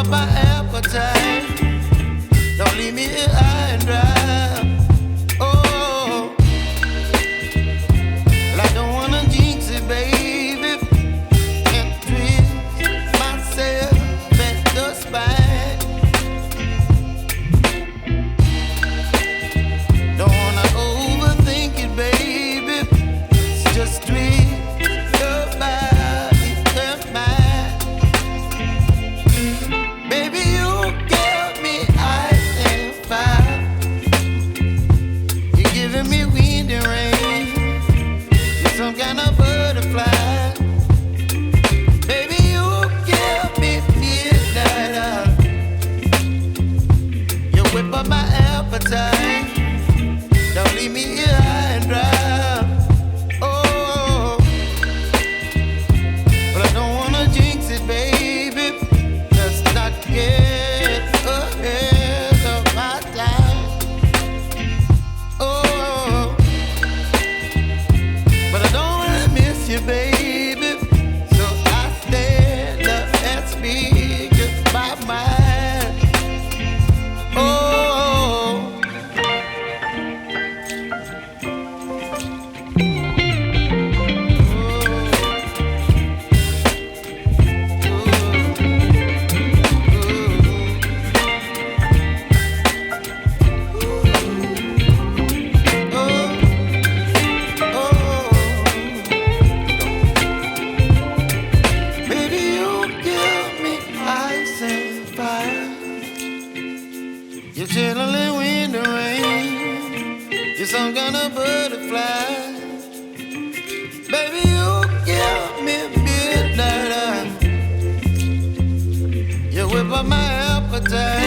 up my appetite. Don't leave me here high and dry. Oh, well, I don't wanna jinx it, baby, and twist myself at the spine. Don't wanna overthink it, baby. It's just twist your body and mine. Baby, you give me ice and fire. You're giving me wind and rain. You're some kind of butterfly. Baby, you give me midnight. You whip up my appetite. Don't leave me here high and dry. Oh, but I don't wanna jinx it, baby. Let's not get ahead of my time. Oh, but I don't wanna miss you, baby. So I stand up and speak my mind. Oh. Baby, you give me ice and fire. You're chilling wind and rain. You're some kind of butterfly. Baby, you give me midnight. You whip up my appetite.